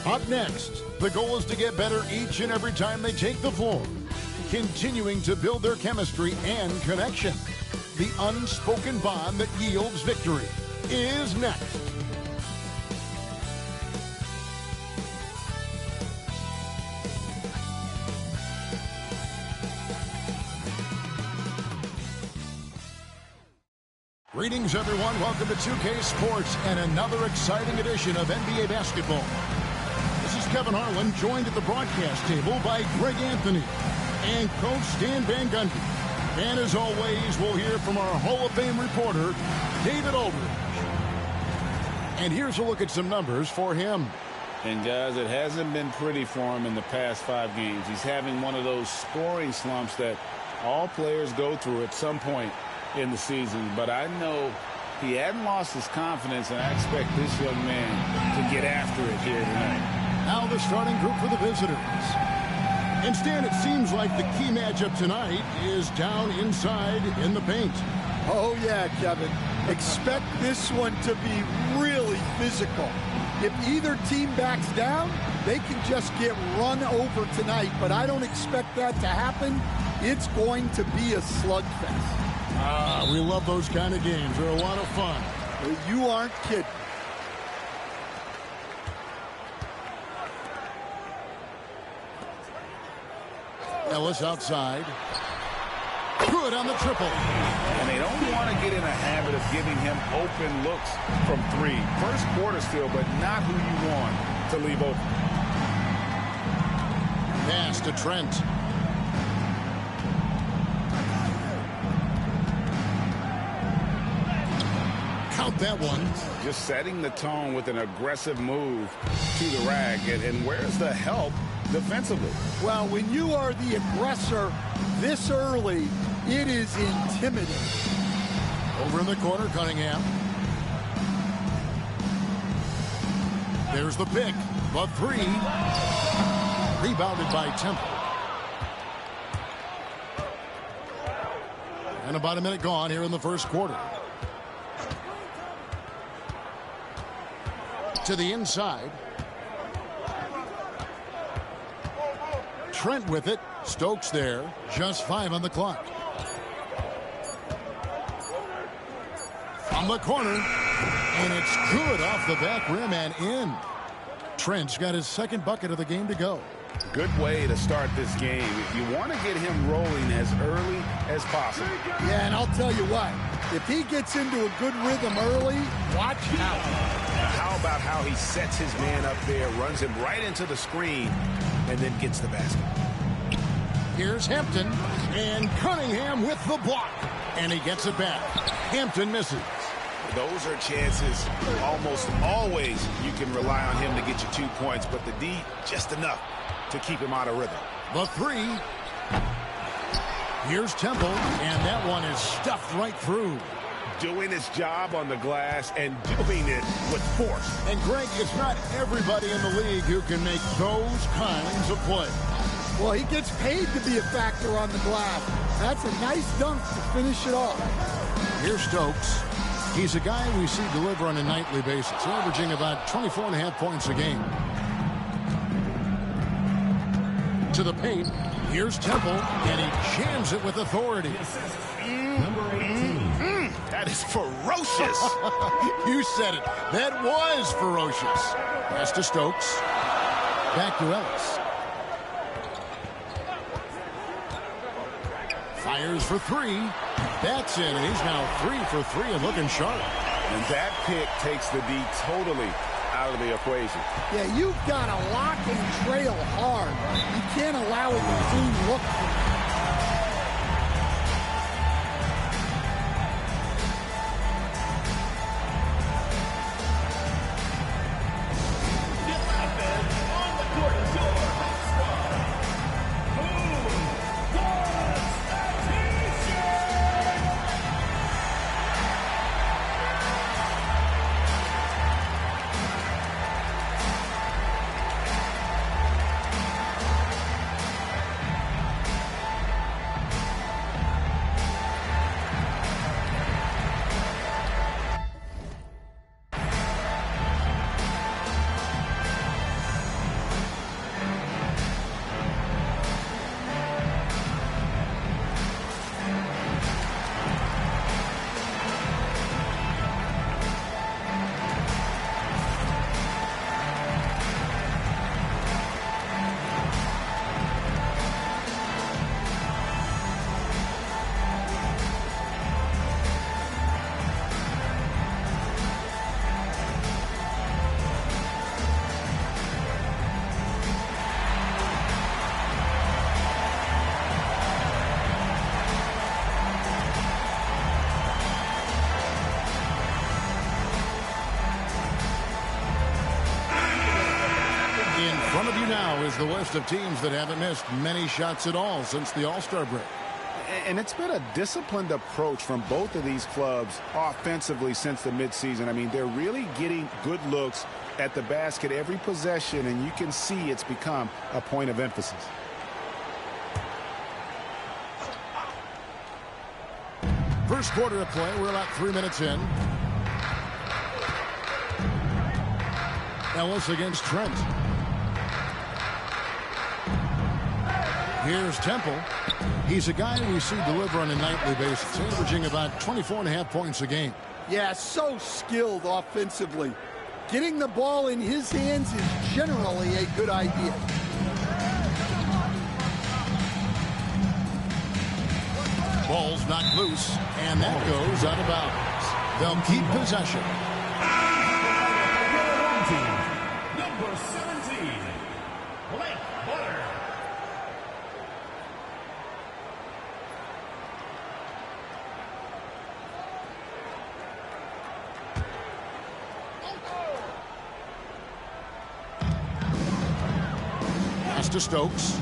Up next, the goal is to get better each and every time they take the floor, continuing to build their chemistry and connection. The unspoken bond that yields victory is next. Greetings, everyone. Welcome to 2K Sports and another exciting edition of NBA basketball. This is Kevin Harlan, joined at the broadcast table by Greg Anthony and Coach Stan Van Gundy. And as always, we'll hear from our Hall of Fame reporter, David Aldridge. And here's a look at some numbers for him. And guys, it hasn't been pretty for him in the past 5 games. He's having one of those scoring slumps that all players go through at some point in the season. But I know he hadn't lost his confidence, and I expect this young man to get after it here tonight. Now the starting group for the visitors. Instead, it seems like the key matchup tonight is down inside in the paint. Oh, yeah, Kevin. Expect this one to be really physical. If either team backs down, they can just get run over tonight, but I don't expect that to happen. It's going to be a slugfest. We love those kind of games. They're a lot of fun. You aren't kidding. Ellis outside. Good on the triple. And they don't want to get in a habit of giving him open looks from 3. First quarter still, but not who you want to leave open. Pass to Trent. Count that one. Just setting the tone with an aggressive move to the rack. And where's the help defensively? Well, when you are the aggressor this early, it is intimidating. Over in the corner, Cunningham. There's the pick. The 3. Rebounded by Temple. And about a minute gone here in the first quarter. To the inside. Trent with it. Stokes there. Just 5 on the clock. From the corner. And it's good off the back rim and in. Trent's got his second bucket of the game to go. Good way to start this game. You want to get him rolling as early as possible. Yeah, and I'll tell you what. If he gets into a good rhythm early, watch out. How about how he sets his man up there, runs him right into the screen, and then gets the basket. Here's Hampton, and Cunningham with the block. And he gets it back. Hampton misses. Those are chances almost always you can rely on him to get you 2 points, but the D, just enough to keep him out of rhythm. The 3. Here's Temple, and that one is stuffed right through. Doing his job on the glass and doing it with force. And Greg, it's not everybody in the league who can make those kinds of plays. Well, he gets paid to be a factor on the glass. That's a nice dunk to finish it off. Here's Stokes. He's a guy we see deliver on a nightly basis, averaging about 24.5 points a game. To the paint. Here's Temple, and he jams it with authority. Number 18. That is ferocious. You said it. That was ferocious. Pass to Stokes. Back to Ellis. Fires for 3. That's in, and he's now 3 for 3 and looking sharp. And that pick takes the D totally out of the equation. Yeah, you've got to lock and trail hard. You can't allow it to clean look. is the list of teams that haven't missed many shots at all since the All-Star break. And it's been a disciplined approach from both of these clubs offensively since the midseason. I mean, they're really getting good looks at the basket every possession, and you can see it's become a point of emphasis. First quarter of play, we're about 3 minutes in. Ellis against Trent. Here's Temple. He's a guy we see deliver on a nightly basis, averaging about 24.5 points a game. Yeah, so skilled offensively. Getting the ball in his hands is generally a good idea. Ball's knocked loose, and that goes out of bounds. They'll keep possession. Number 17, Blake Butter. Pass to Stokes.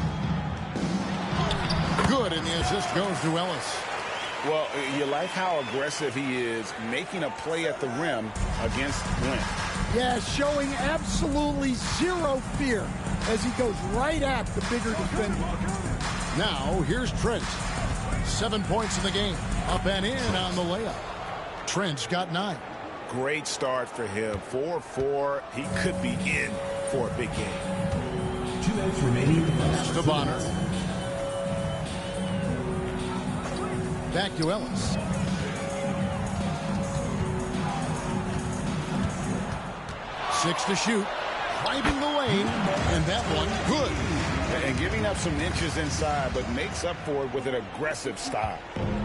Good, and the assist goes to Ellis. Well, you like how aggressive he is making a play at the rim against Flint. Yeah, showing absolutely zero fear as he goes right at the bigger defender. Now, here's Trent. 7 points in the game. Up and in on the layup. Trent's got 9. Great start for him. 4-4. He could be in for a big game. 2 minutes remaining. To Bonner. Back to Ellis. Six to shoot. Driving the lane. And that one good. And giving up some inches inside, but makes up for it with an aggressive style.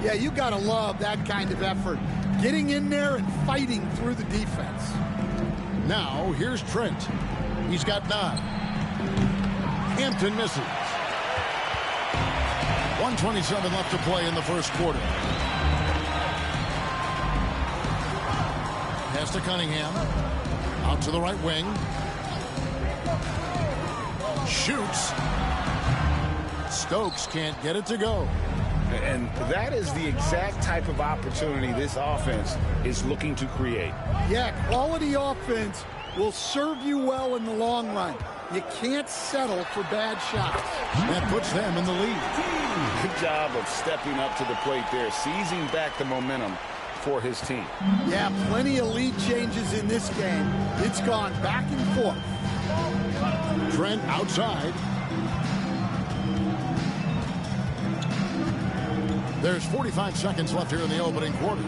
Yeah, you got to love that kind of effort. Getting in there and fighting through the defense. Now, here's Trent. He's got 9. Hampton misses. 1:27 left to play in the first quarter. Pass to Cunningham. Out to the right wing. Shoots. Stokes can't get it to go. And that is the exact type of opportunity this offense is looking to create. Yeah, quality offense will serve you well in the long run. You can't settle for bad shots. That puts them in the lead. Good job of stepping up to the plate there, seizing back the momentum for his team. Yeah, plenty of lead changes in this game. It's gone back and forth. Trent outside. There's 45 seconds left here in the opening quarter.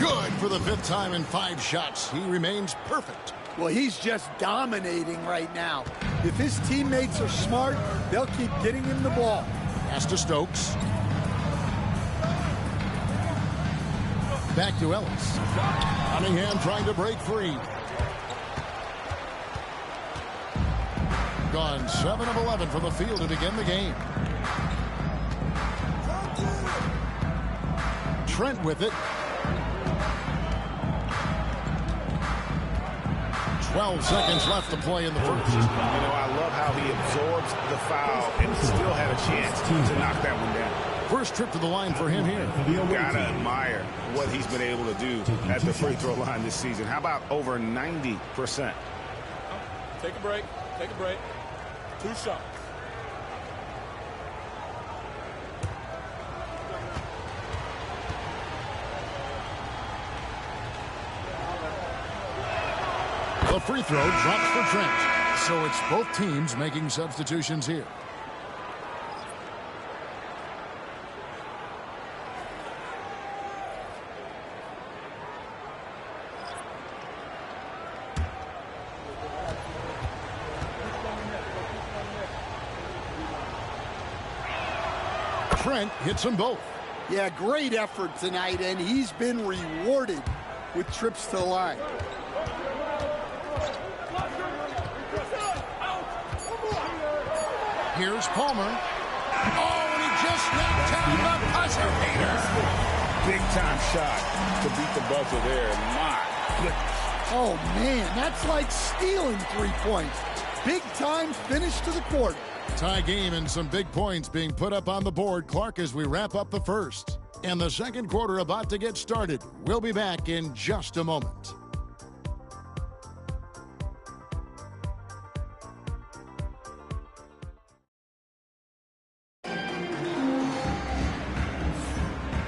Good for the 5th time in 5 shots. He remains perfect. Well, he's just dominating right now. If his teammates are smart, they'll keep getting him the ball. Pass to Stokes. Back to Ellis. Cunningham trying to break free. Gone 7 of 11 from the field to begin the game. Trent with it. 12 seconds left to play in the first. You know, I love how he absorbs the foul and still had a chance to knock that one down. First trip to the line for him here. Gotta admire what he's been able to do at the free throw line this season. How about over 90%? Take a break. Take a break. 2 shots. The free throw drops for Trent. So it's both teams making substitutions here. Trent hits them both. Yeah, great effort tonight, and he's been rewarded with trips to the line. Here's Palmer. Oh, and he just knocked down the buzzer beater. Big time shot to beat the buzzer there. My goodness. Oh, man, that's like stealing 3 points. big-time finish to the quarter. Tie game and some big points being put up on the board, Clark, as we wrap up the first. And the second quarter about to get started. We'll be back in just a moment.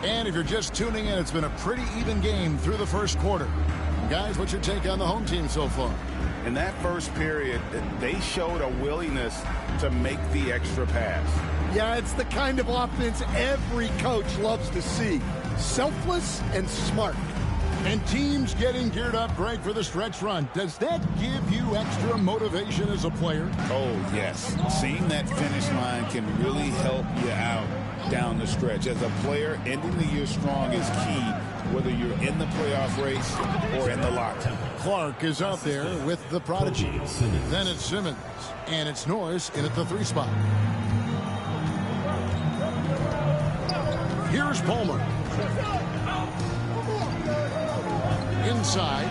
And if you're just tuning in, it's been a pretty even game through the first quarter. Guys, what's your take on the home team so far? In that first period, they showed a willingness to make the extra pass. Yeah, it's the kind of offense every coach loves to see. Selfless and smart. And teams getting geared up great for the stretch run. Does that give you extra motivation as a player? Oh, yes. Seeing that finish line can really help you out down the stretch. As a player, ending the year strong is key, whether you're in the playoff race or in the locker. Clark is out there with the prodigy. Then it's Simmons. And it's Norris in at the 3 spot. Here's Palmer. Inside.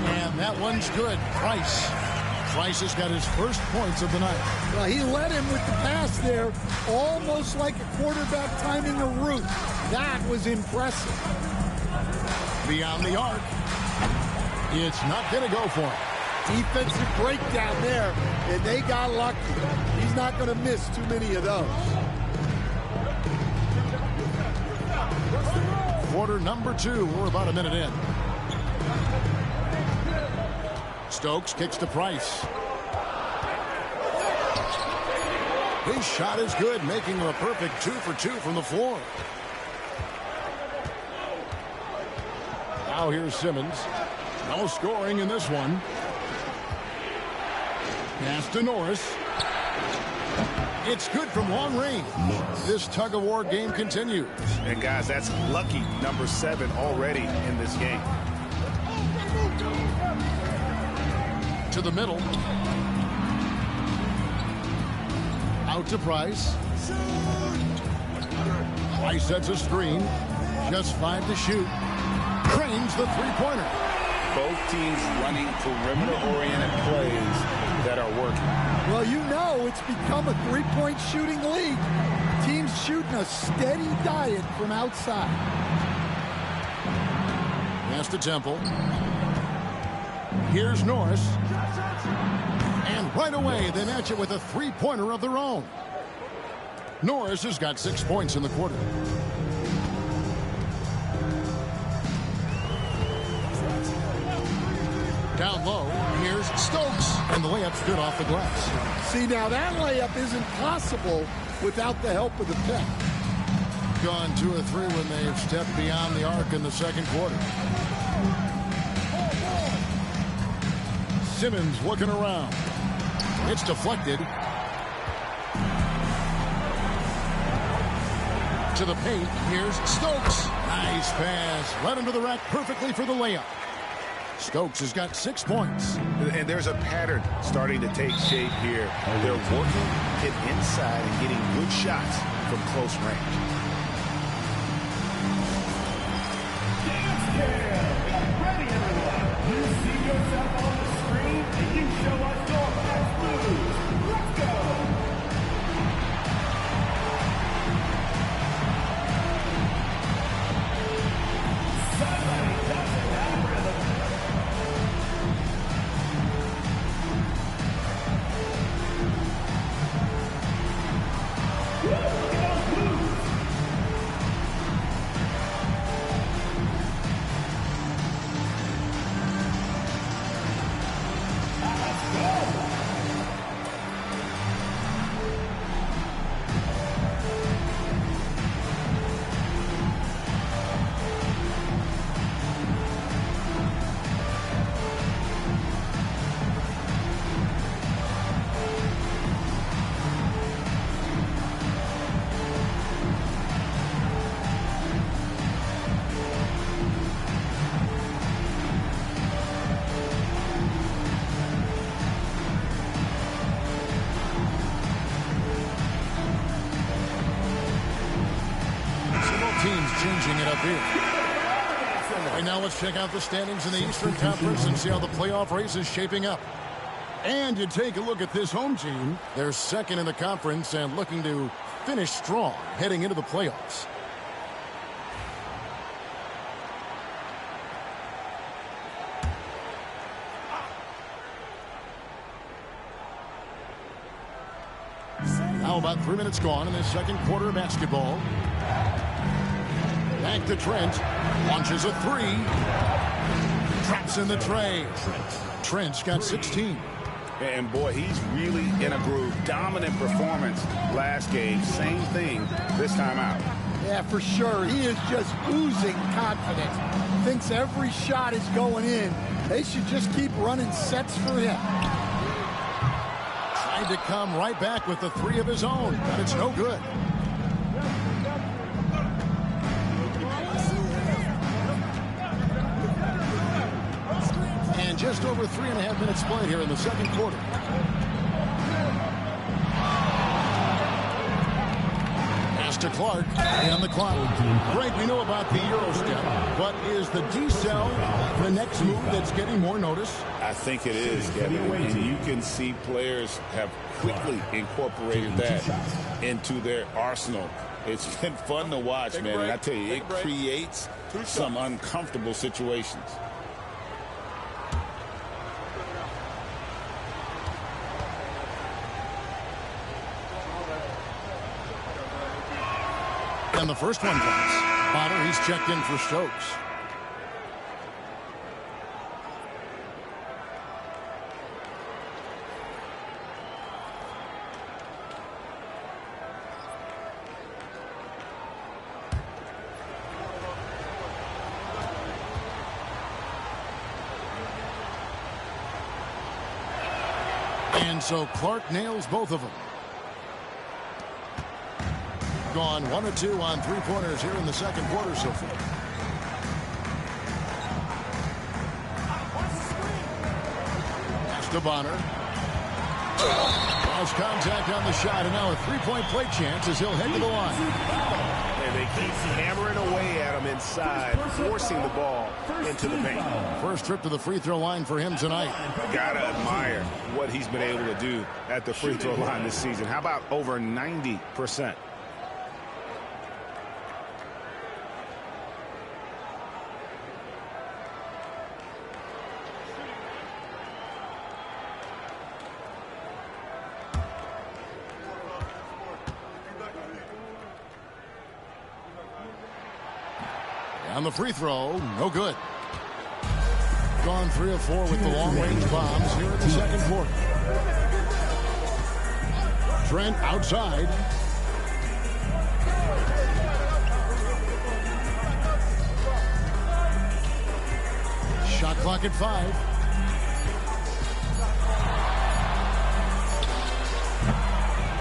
And that one's good. Price. Price has got his first points of the night. Well, he led him with the pass there, almost like a quarterback timing a route. That was impressive. Beyond the arc. It's not going to go for him. Defensive breakdown there, and they got lucky. He's not going to miss too many of those. Quarter number 2. We're about a minute in. Stokes kicks to Price. His shot is good, making him a perfect 2 for 2 from the floor. Now here's Simmons. No scoring in this one. Pass to Norris. It's good from long range. This tug-of-war game continues. And, guys, that's lucky number 7 already in this game. To the middle. Out to Price. Price sets a screen. Just 5 to shoot. Cranes the three-pointer. Both teams running perimeter-oriented plays that are working. Well, you know it's become a three-point shooting league. Teams shooting a steady diet from outside. Pass to Temple. Here's Norris. And right away, they match it with a three-pointer of their own. Norris has got 6 points in the quarter. Down low, here's Stokes. And the layup's good off the glass. See, now that layup isn't possible without the help of the pick. Gone 2 or 3 when they've stepped beyond the arc in the second quarter. Simmons looking around. It's deflected. To the paint, here's Stokes. Nice pass. Led him to the rack perfectly for the layup. Stokes has got 6 points. And there's a pattern starting to take shape here. They're working it inside and getting good shots from close range. Ready, everyone? You see yourself on the screen, and you show us your best moves. Let's go! Somebody doesn't have rhythm. Look at those moves. Teams changing it up here. Right now, let's check out the standings in the Eastern Conference and see how the playoff race is shaping up. And you take a look at this home team. They're second in the conference and looking to finish strong heading into the playoffs. Now about 3 minutes gone in the second quarter of basketball. Back to Trent. Launches a three. Traps in the tray. Trent's got 16. And boy, he's really in a groove. Dominant performance last game. Same thing this time out. Yeah, for sure. He is just oozing confidence. Thinks every shot is going in. They should just keep running sets for him. Tried to come right back with the three of his own, but it's no good. And just over 3.5 minutes played here in the second quarter. Pass to Clark and the clock. Greg, we know about the Euro step, but is the decel the next move that's getting more notice? I think it is, Kevin, and you can see players have quickly incorporated that into their arsenal. It's been fun to watch, man, and I tell you, it creates some uncomfortable situations. And the first one goes. Bonner, he's checked in for Stokes. And so Clark nails both of them. Gone 1 of 2 on three-pointers here in the second quarter so far. Pass to Bonner. Lost contact on the shot, and now a three-point play chance as he'll head to the line. And they keep hammering away at him inside, forcing the ball into the paint. First trip to the free throw line for him tonight. Gotta admire what he's been able to do at the free throw line this season. How about over 90%? On the free throw, no good. Gone 3 of 4 with the long-range bombs here in the second quarter. Trent outside. Shot clock at 5.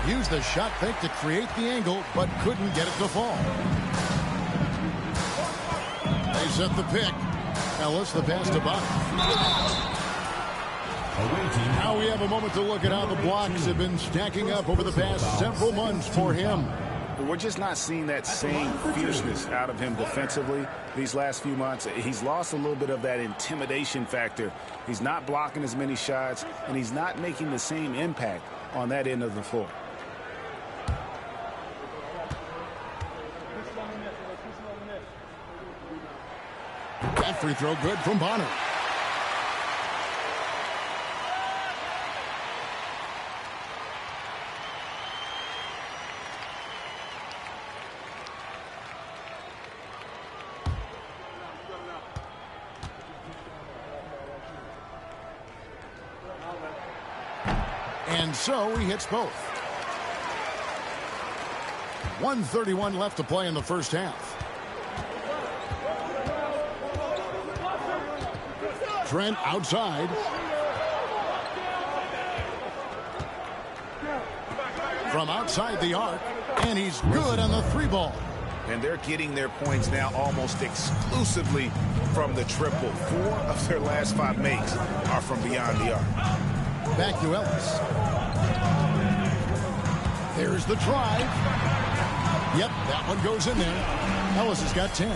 Used the shot fake to create the angle, but couldn't get it to fall. They set the pick. Ellis, the pass to Bonner. Now we have a moment to look at how the blocks have been stacking up over the past several months for him. We're just not seeing that same fierceness out of him defensively these last few months. He's lost a little bit of that intimidation factor. He's not blocking as many shots, and he's not making the same impact on that end of the floor. That free throw good from Bonner. And so he hits both. 1:31 left to play in the first half. Trent outside. From outside the arc, and he's good on the 3-ball. And they're getting their points now almost exclusively from the triple. 4 of their last 5 makes are from beyond the arc. Back to Ellis. There's the drive. Yep, that one goes in there. Ellis has got 10.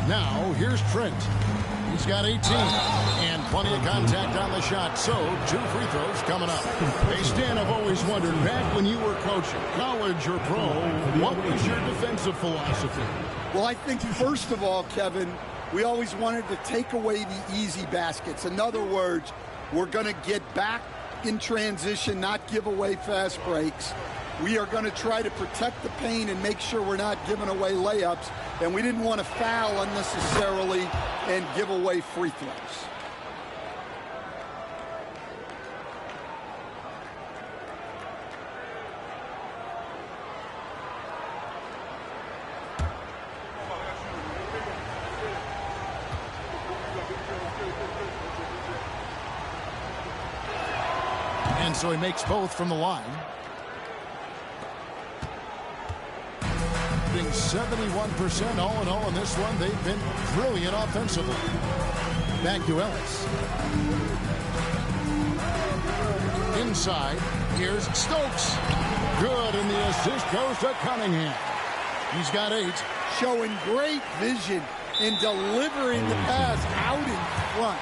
Now, here's Trent. He's got 18 and plenty of contact on the shot, so 2 free throws coming up. Hey, Stan, I've always wondered, back when you were coaching, college or pro, what was your defensive philosophy? Well, I think, first of all, Kevin, we always wanted to take away the easy baskets. In other words, we're going to get back in transition, not give away fast breaks. We are going to try to protect the paint and make sure we're not giving away layups. And we didn't want to foul unnecessarily and give away free throws. And so he makes both from the line. Being 71% all in all in this one. They've been brilliant offensively. Back to Ellis. Inside, here's Stokes. Good, and the assist goes to Cunningham. He's got 8. Showing great vision in delivering the pass out in front.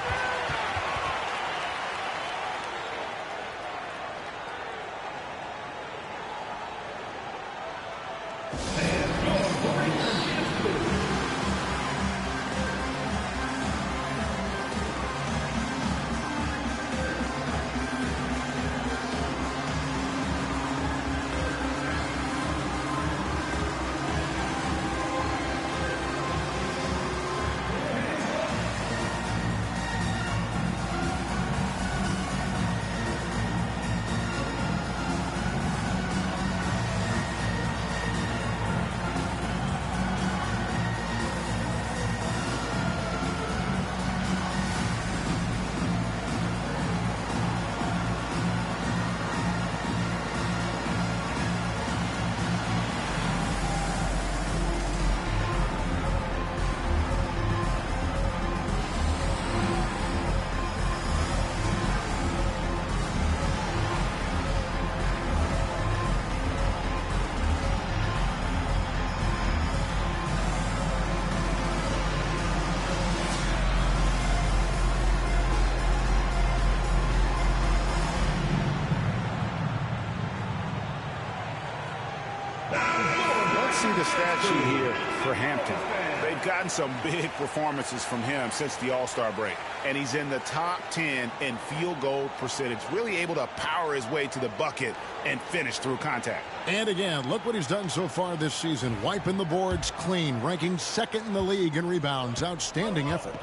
See the stat sheet here for Hampton. They've gotten some big performances from him since the All-Star break. And he's in the top 10 in field goal percentage, really able to power his way to the bucket and finish through contact. And again, look what he's done so far this season. Wiping the boards clean, ranking 2nd in the league in rebounds. Outstanding effort.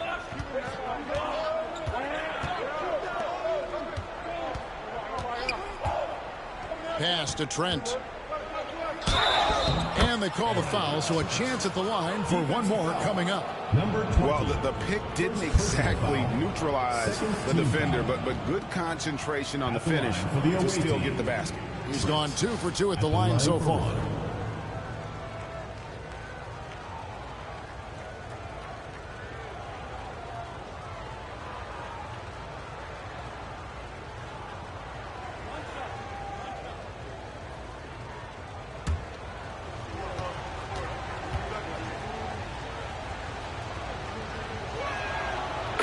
Pass to Trent. And they call the foul, so a chance at the line for one more coming up. Well, the pick didn't exactly neutralize the defender, but good concentration on the finish to still get the basket. He's gone 2 for 2 at the line so far.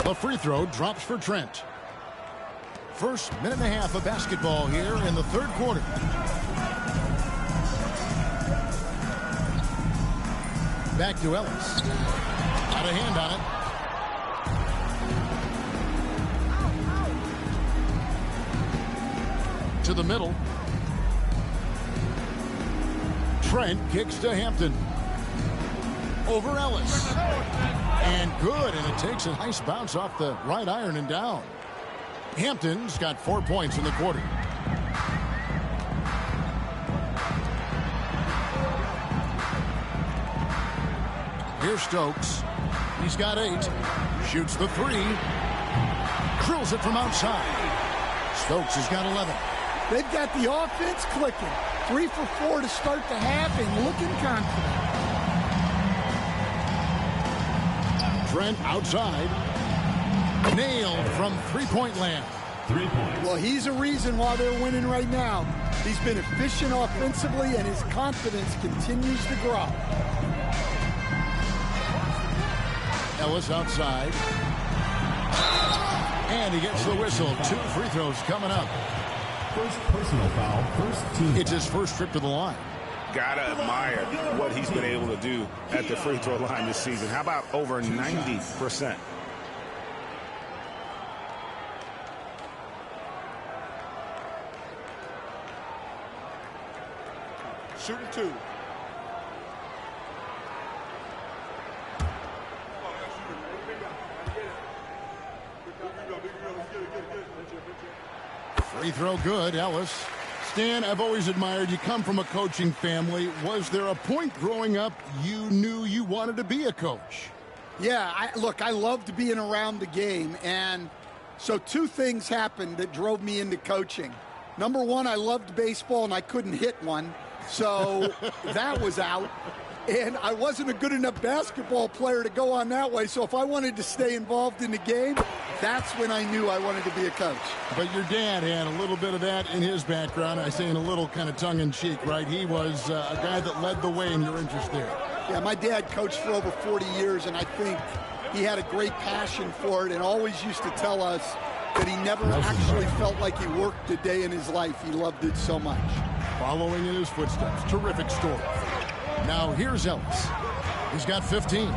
The free throw drops for Trent. First minute and a half of basketball here in the 3rd quarter. Back to Ellis. Got a hand on it. To the middle. Trent kicks to Hampton. Over Ellis. And good, and it takes a nice bounce off the right iron and down. Hampton's got 4 points in the quarter. Here's Stokes. He's got 8. Shoots the 3. Drills it from outside. Stokes has got 11. They've got the offense clicking. 3 for 4 to start the half and looking confident. Trent outside. Nailed from three-point land. 3 points. Well, he's a reason why they're winning right now. He's been efficient offensively, and his confidence continues to grow. Ellis outside. And he gets the whistle. 2 free throws coming up. First personal foul, first team. It's his first trip to the line. Gotta admire what he's been able to do at the free throw line this season. How about over 90%? Shooting 2. Free throw good, Ellis. Stan, I've always admired you. Come from a coaching family. Was there a point growing up you knew you wanted to be a coach? Yeah, look, I loved being around the game. And so 2 things happened that drove me into coaching. Number 1, I loved baseball and I couldn't hit one. So that was out. And I wasn't a good enough basketball player to go on that way. So if I wanted to stay involved in the game, that's when I knew I wanted to be a coach. But your dad had a little bit of that in his background. I say in a little kind of tongue-in-cheek, right? He was a guy that led the way in your interest there. Yeah, my dad coached for over 40 years, and I think he had a great passion for it and always used to tell us that he never actually felt like he worked a day in his life. He loved it so much. Following in his footsteps. Terrific story. Now here's Ellis. He's got 15.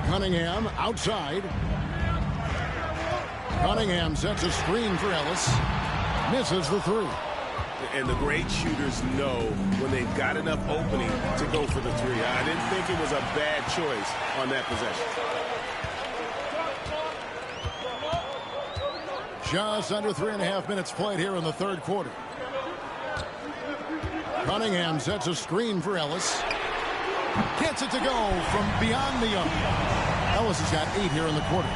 Cunningham outside. Cunningham sets a screen for Ellis. Misses the 3. And the great shooters know when they've got enough opening to go for the 3. I didn't think it was a bad choice on that possession. Just under 3.5 minutes played here in the 3rd quarter. Cunningham sets a screen for Ellis. Gets it to go from beyond the arc. Ellis has got 8 here in the quarter.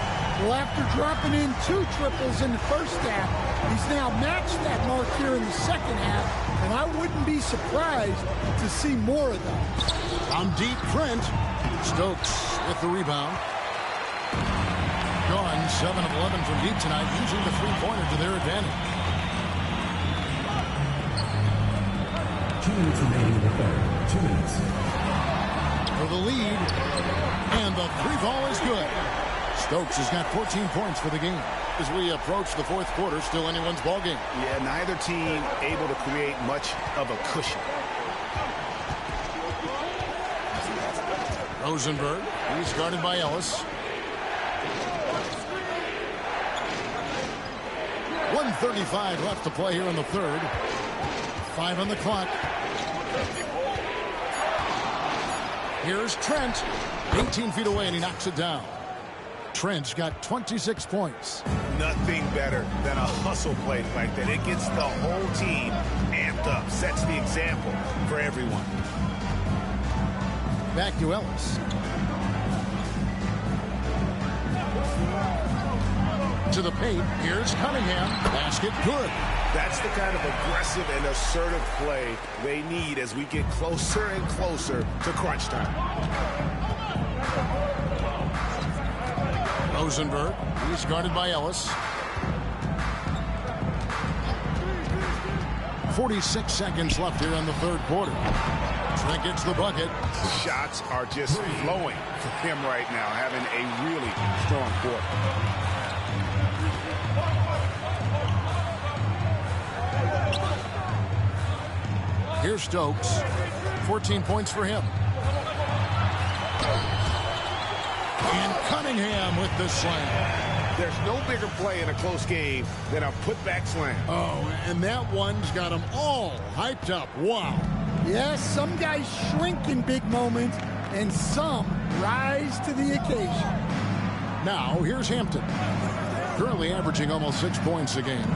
Well, after dropping in 2 triples in the first half, he's now matched that mark here in the second half, and I wouldn't be surprised to see more of those. From deep, Trent. Stokes with the rebound. Gone 7 of 11 from deep tonight, using the 3-pointer to their advantage. 2 minutes remaining in the 3rd. 2 minutes. For the lead, and the 3 ball is good. Stokes has got 14 points for the game. As we approach the 4th quarter, still anyone's ball game. Yeah, neither team able to create much of a cushion. Rosenberg, he's guarded by Ellis. 1:35 left to play here in the 3rd. 5 on the clock. Here's Trent. 18 feet away, and he knocks it down. Trent's got 26 points. Nothing better than a hustle play like that. It gets the whole team amped up, sets the example for everyone. Back to Ellis. To the paint. Here's Cunningham. Basket good. That's the kind of aggressive and assertive play they need as we get closer and closer to crunch time. Rosenberg, he's guarded by Ellis. 46 seconds left here in the 3rd quarter. Trent gets the bucket. The shots are just flowing for him right now, having a really strong quarter. Here's Stokes. 14 points for him. And Cunningham with the slam. There's no bigger play in a close game than a putback slam. Oh, and that one's got them all hyped up. Wow. Yes, some guys shrink in big moments, and some rise to the occasion. Now, here's Hampton. Currently averaging almost 6 points a game.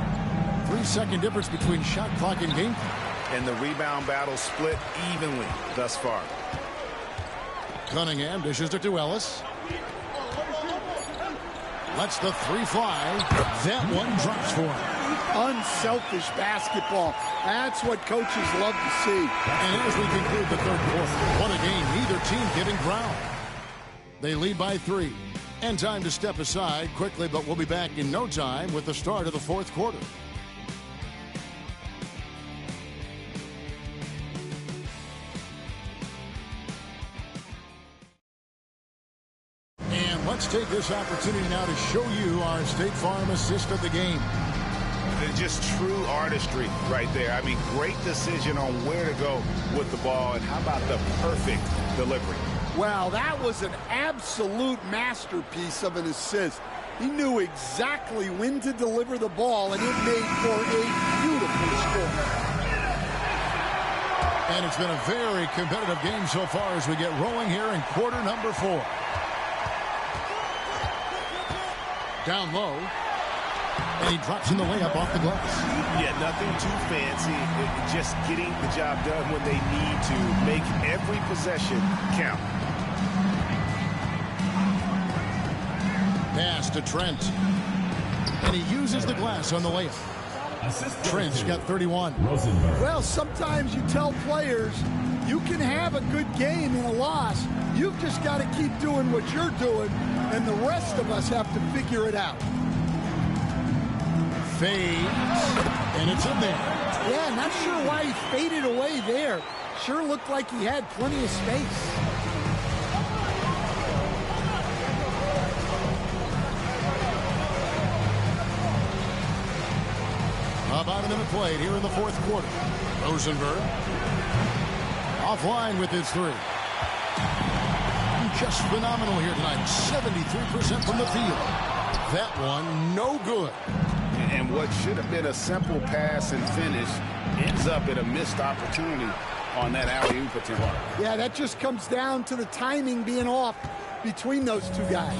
3-second difference between shot clock and game clock. And the rebound battle split evenly thus far. Cunningham dishes it to Ellis. Lets the 3 fly. That one drops for him. Unselfish basketball. That's what coaches love to see. And as we conclude the 3rd quarter, what a game. Neither team giving ground. They lead by 3. And time to step aside quickly, but we'll be back in no time with the start of the 4th quarter. Let's take this opportunity now to show you our State Farm assist of the game. Just true artistry right there. I mean, great decision on where to go with the ball, and how about the perfect delivery? Wow, that was an absolute masterpiece of an assist. He knew exactly when to deliver the ball, and it made for a beautiful score. And it's been a very competitive game so far as we get rolling here in quarter number 4. Down low. And he drops in the layup off the glass. Yeah, nothing too fancy. Just getting the job done when they need to. Make every possession count. Pass to Trent. And he uses the glass on the layup. Trent's got 31. Well, sometimes you tell players you can have a good game in a loss. You've just got to keep doing what you're doing, and the rest of us have to figure it out. Fades, and it's in there. Yeah, not sure why he faded away there. Sure looked like he had plenty of space. About a minute played here in the fourth quarter. Rosenberg offline with his 3. Just phenomenal here tonight. 73% from the field. That one no good. And what should have been a simple pass and finish ends up in a missed opportunity on that alley-oop attempt. Yeah, that just comes down to the timing being off between those two guys.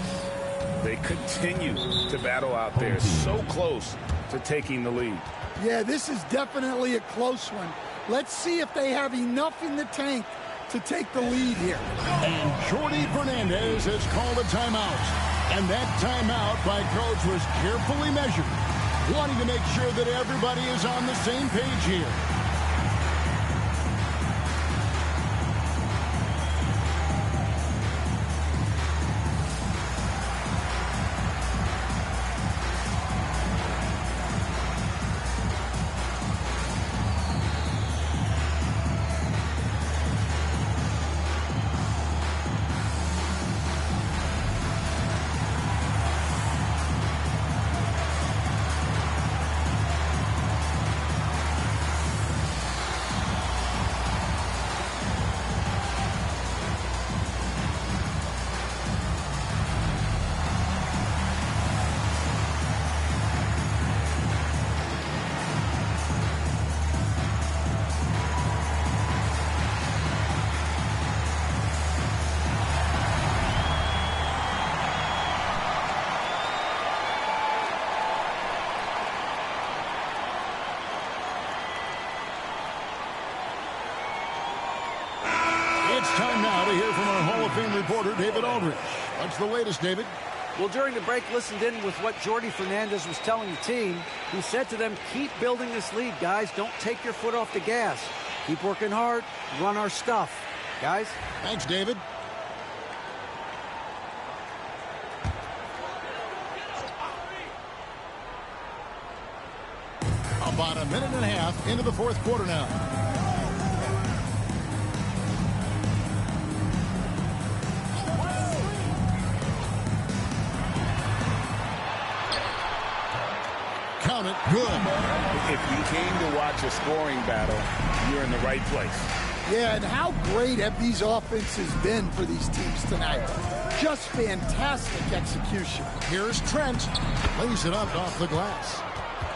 They continue to battle out there, so close to taking the lead. Yeah, this is definitely a close one. Let's see if they have enough in the tank to take the lead here. And Jordi Fernandez has called a timeout. And that timeout by Coach was carefully measured, wanting to make sure that everybody is on the same page here. It's time now to hear from our Hall of Fame reporter, David Aldridge. What's the latest, David? Well, during the break, listened in with what Jordi Fernandez was telling the team. He said to them, keep building this lead, guys. Don't take your foot off the gas. Keep working hard. Run our stuff. Guys? Thanks, David. About a minute and a half into the fourth quarter now. Count it. Good. If you came to watch a scoring battle, you're in the right place. Yeah, and how great have these offenses been for these teams tonight? Just fantastic execution. Here's Trent. Lays it up off the glass.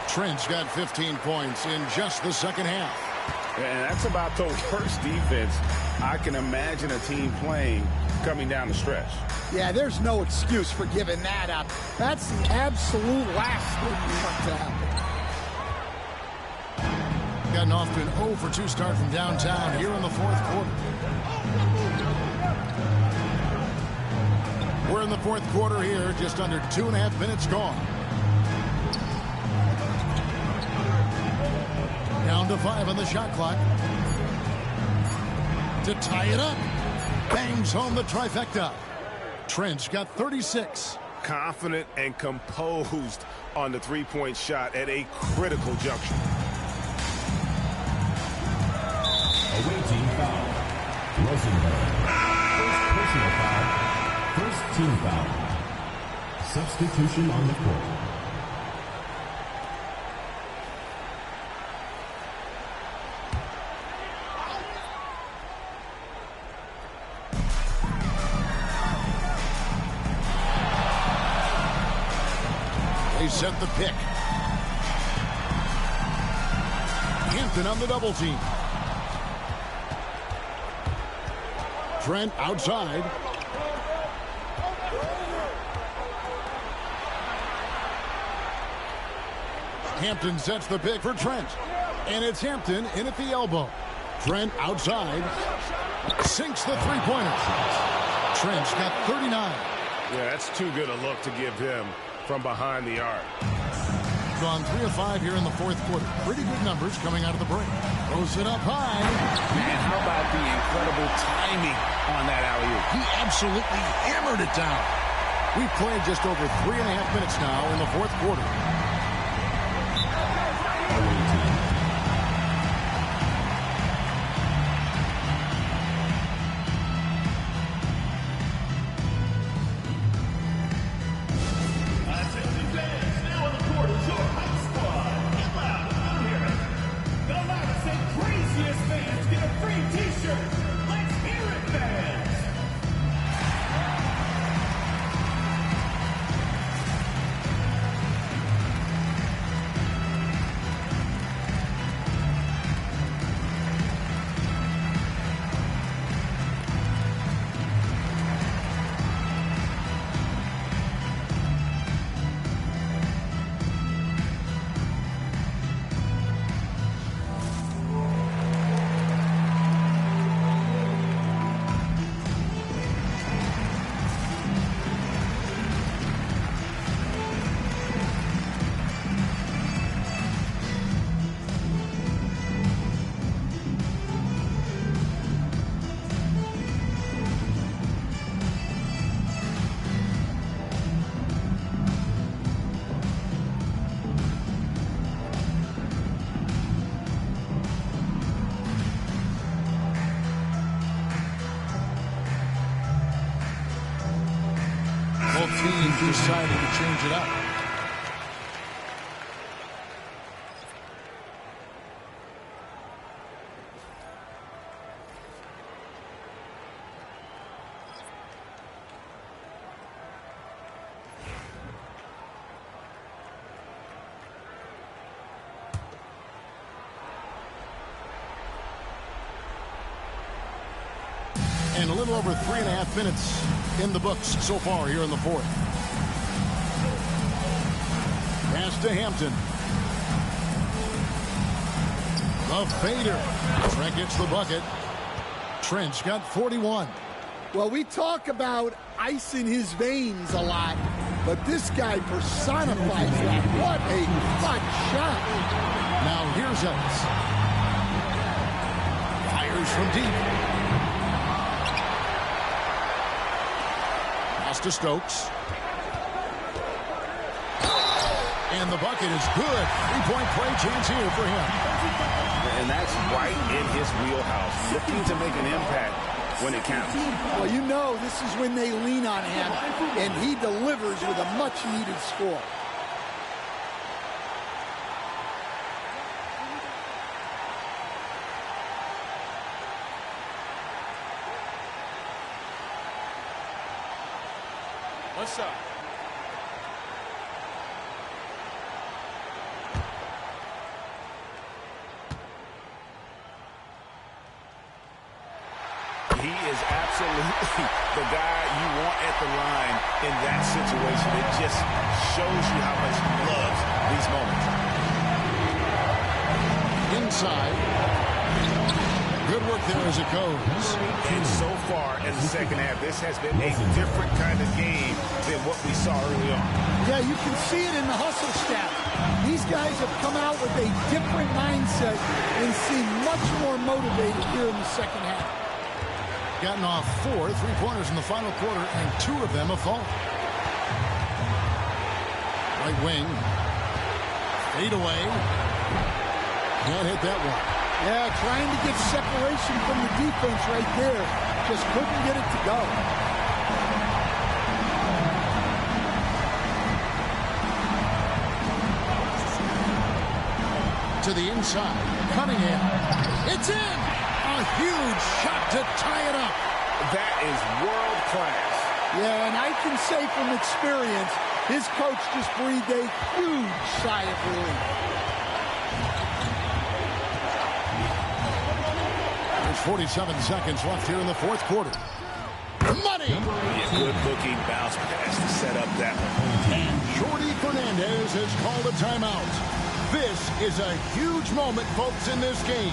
Trent's got 15 points in just the second half. And that's about the worst defense I can imagine a team playing coming down the stretch. Yeah, there's no excuse for giving that up. That's the absolute last thing you want to happen. Gotten off to an 0 for 2 start from downtown here in the fourth quarter. We're in the fourth quarter here, just under 2.5 minutes gone. Down to 5 on the shot clock. To tie it up. Bangs home the trifecta. Trent's got 36. Confident and composed on the three-point shot at a critical juncture. Away team foul. Rosenberg. First personal foul. First team foul. Substitution on the court. They set the pick. Hampton on the double team. Trent outside. Hampton sets the pick for Trent. And it's Hampton in at the elbow. Trent outside. Sinks the three-pointer. Trent's got 39. Yeah, that's too good a look to give him from behind the arc. Gone 3 of 5 here in the fourth quarter. Pretty good numbers coming out of the break. Throws it up high. Man, how about the incredible timing on that alley-oop? He absolutely hammered it down. We've played just over 3.5 minutes now in the fourth quarter. Teams decided to change it up. And a little over 3.5 minutes in the books so far here in the fourth. Pass to Hampton. The fader. Trent gets the bucket. Trent's got 41. Well, we talk about ice in his veins a lot, but this guy personifies that. What a clutch shot. Now here's Ellis. Fires from deep. Pass to Stokes. And the bucket is good. Three-point play chance here for him. And that's right in his wheelhouse. Looking to make an impact when it counts. Well, you know this is when they lean on him, and he delivers with a much-needed score. What's up? He is absolutely the guy you want at the line in that situation. It just shows you how much he loves these moments. Inside. Good work there as it goes. And so far in the second half, this has been a different kind of game than what we saw early on. Yeah, you can see it in the hustle stat. These guys have come out with a different mindset and seem much more motivated here in the second half. Gotten off 4 3-pointers in the final quarter, and 2 of them have fallen. Right wing. Fade away. Can't hit that one. Yeah, trying to get separation from the defense right there. Just couldn't get it to go. inside. Cunningham. It's in! A huge shot to tie it up. That is world class. Yeah, and I can say from experience, his coach just breathed a huge sigh of relief. There's 47 seconds left here in the fourth quarter. Money! A good-looking bounce pass to set up that one. And Jordy Fernandez has called a timeout. This is a huge moment, folks, in this game.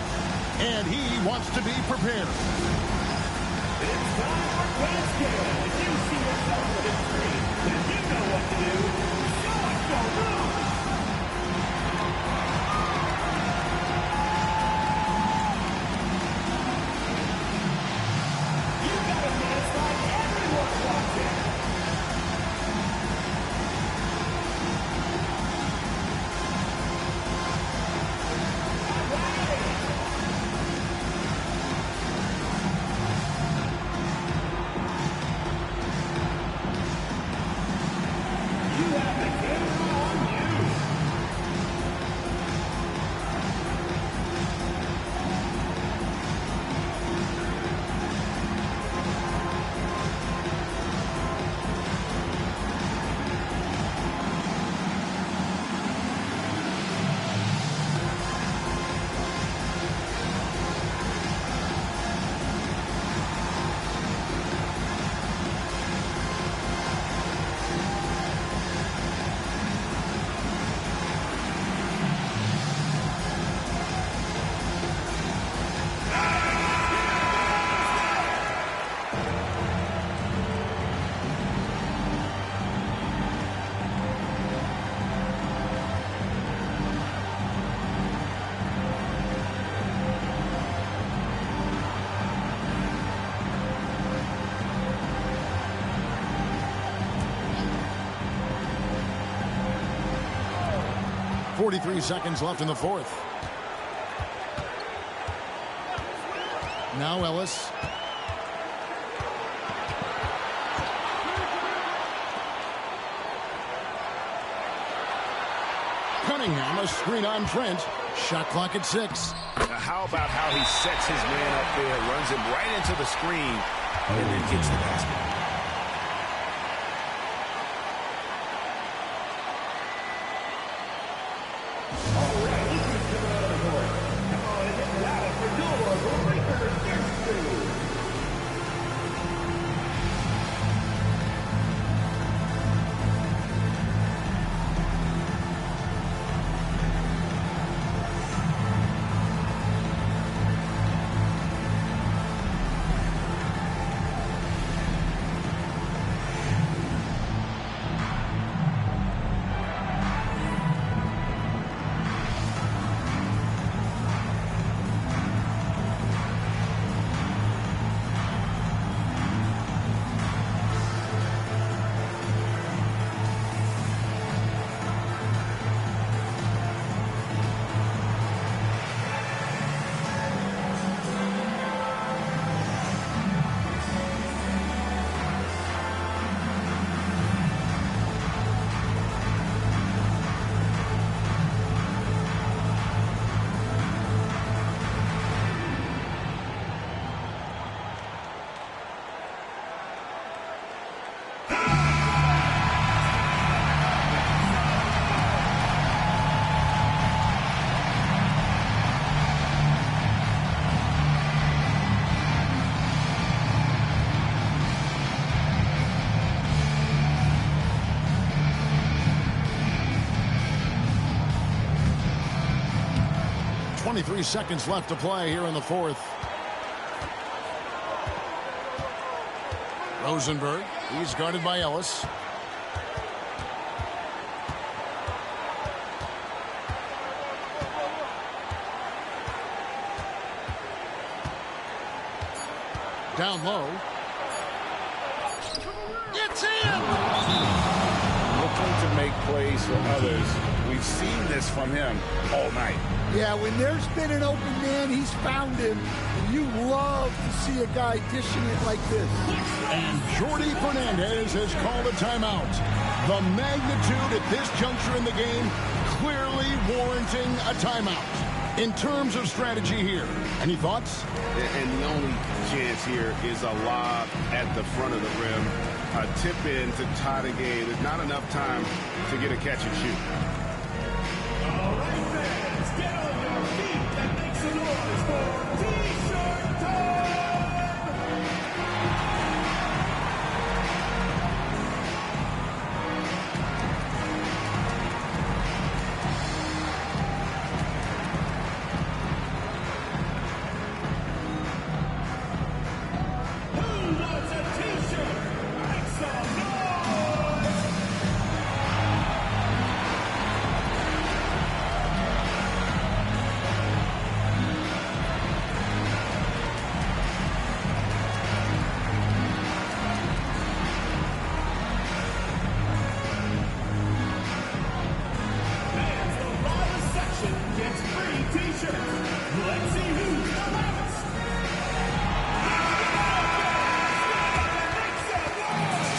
And he wants to be prepared. It's time for basket. If you see yourself on the screen, then you know what to do. Show us your moves. You got a dance like everyone's watching. .43 seconds left in the fourth. Now Ellis. Cunningham, a screen on Trent. Shot clock at 6. Now how about how he sets his man up there, runs him right into the screen, and then gets the basket. .23 seconds left to play here in the fourth. Rosenberg, he's guarded by Ellis. Down low. It's in! Looking to make plays for others. We've seen this from him all night. Yeah, when there's been an open man, he's found him. And you love to see a guy dishing it like this. And Jordy Fernandez has called a timeout. The magnitude at this juncture in the game clearly warranting a timeout. In terms of strategy here, any thoughts? And the only chance here is a lob at the front of the rim. A tip in to tie the game. There's not enough time to get a catch and shoot. All right, fans, get on your feet and make some noise for T-shirt time! Who wants a T-shirt? Make some noise! Fans, the loudest section gets free T-shirts. Let's see who's the loudest. Make some noise!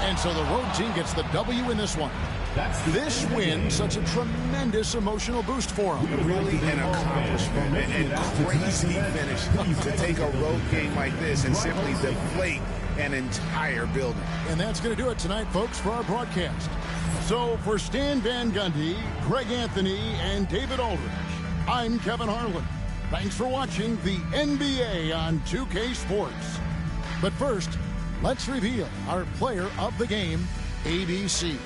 And so the road team gets the W in this one. This win, such a tremendous emotional boost for them. Really an accomplishment and crazy finish to take a road game like this and simply deflate an entire building. And that's going to do it tonight, folks, for our broadcast. So for Stan Van Gundy, Greg Anthony, and David Aldridge, I'm Kevin Harlan. Thanks for watching the NBA on 2K Sports. But first, let's reveal our player of the game, ABC.